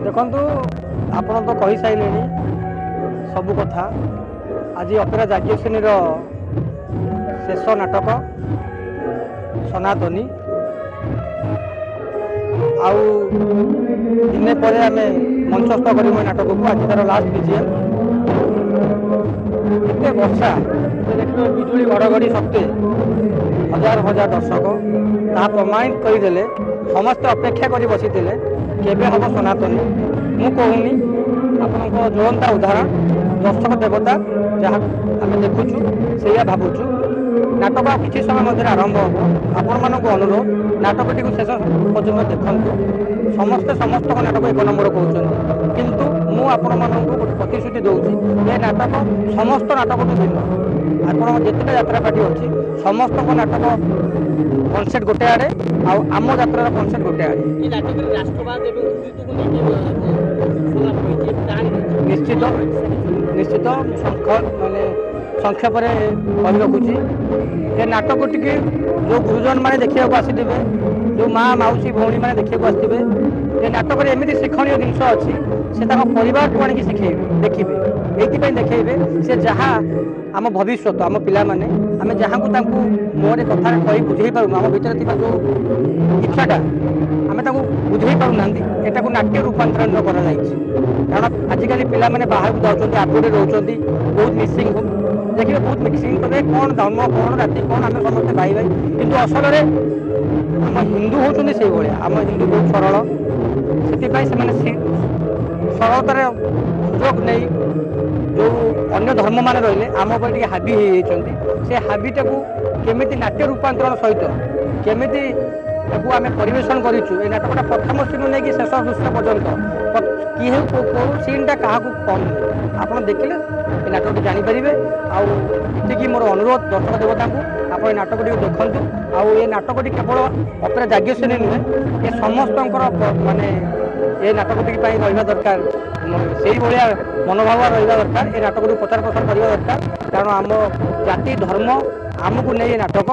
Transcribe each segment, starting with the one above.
देखु आपण तो कही सारे सबू कथा आज अपेरा जागीय श्रेणी शेष नाटक सनातनी आउ दिने पर आम मंचस्थ कर नाटक को आज तार लास्ट बीजीएम एते वर्षा देखिए बिजुली घड़घड़ी सत्वे हजार हजार दर्शक ता प्रमाणित करदे समस्त अपेक्षा कर बसी केबे हम सनातनी मु कहूनी आपण ज्वलंता उदाहरण दर्शक देवता जहाँ आम देखुचु से भावुचु नाटक किसी समय मध्य आरंभ हम आपण मानक अनुरोध नाटकटी को शेष पर्यटन देखु समस्ते समस्त नाटक एक नंबर कहते किंतु मु आपण मानक गोटे प्रतिश्रुति दूसरी ये नाटक समस्त नाटक भिन्न आपण जिते यात्रा पार्टी अच्छी समस्त नाटक कनसेप्ट गोटे आड़े आम यात्रा कनसेप्ट गोटे आड़े निश्चित निश्चित माने संक्षेप कही रखुची ये नाटक टी जो गुरुजन मैंने देखा आसवे जो माँ मौसी भौणी मैंने देखा आसवे ये नाटक एमती शिक्षणीय जिनस अच्छी से परिवार को आनिक शिखे देखिए ये देखेबे से जहाँ आम भविष्य आम पिला माने आम जहाँ को मुहर कथा कही बुझे पारूँ आम भर जो इच्छाटा आम बुझे पाऊना यहाँ को नाट्य रूपांतरण कारण आजिकल पिला माने बाहर को जाऊँ आगुरी रोचे बहुत मिसिंग देखिए बहुत मिक्सिंग करेंगे कौन धर्म कौन जाति कौन आम समस्त भाई भाई किंतु असल में आम हिंदू होती से भाया आम हिंदू बहुत सरल से सरलतार सुजोग नहीं जो अन्य धर्म मान रही आम पर हावी होती से हावीटा को केमी नाट्य रूपांतरण सहित केमी आम परिवेशन करूँ ये नाटकटा प्रथम सीन नहीं कि शेष दृश्य पर्यंत किए कौ सीनटा क्या कम आप देखिले ये नाटक जानीपारे आती मोर अनुरोध दर्शक देवता को आप नाटक देखूँ आउ ये नाटक केवल अपेरा जागीय श्रेणी नुहे ये समस्त माने ये नाटक रहा दरकार से भाया मनोभाव रहा दरकार ये नाटक प्रचार प्रसार करवा दरकार कारण आम जाति धर्म आमको नहीं ये नाटक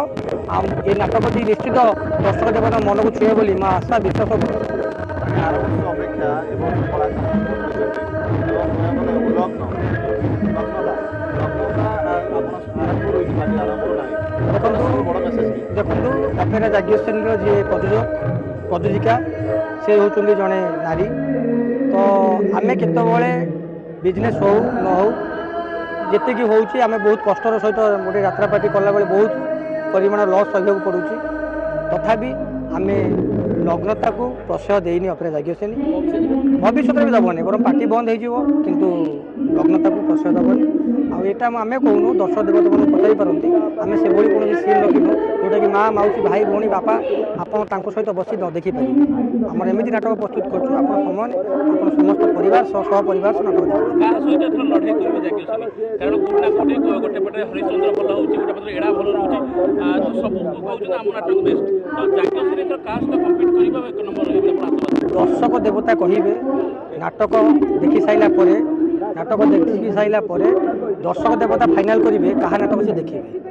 ये नाटक निश्चित दर्शक देवता मन को छुए बोली मैं आशा विश्वास देखु अपेरा जागीय श्रेणी जी प्रयोजिका से होती जड़े नारी तो आम केतबले बिजनेस हो न हो जी होची आम बहुत कष्टर सहित गोटे यात्रा पार्टी कला बेले बहुत परिमाण लॉस सहू पड़ू तथापि आम लग्नता को प्रश्रय देनी अपेरा जागीय श्रेणी भविष्य भी दबनी बर पार्टी बंद हो किंतु लग्नता को प्रश्रय दबनी आईटा आम कहूँ दर्शक देवता को पचारि पारती आम से कौन सीन रखिनु जोटा कि माँ मौसी भाई भौणी बापा आपड़ सहित बसी न देखिपारे आम एमती नाटक प्रस्तुत करूँ आप समय आप समस्त परिवार सह परिवार नाटक दर्शक देवता कहे नाटक देखी सारा नाटक देखी सारा दर्शक देवता फाइनाल करेंगे क्या नाटक से देखिए।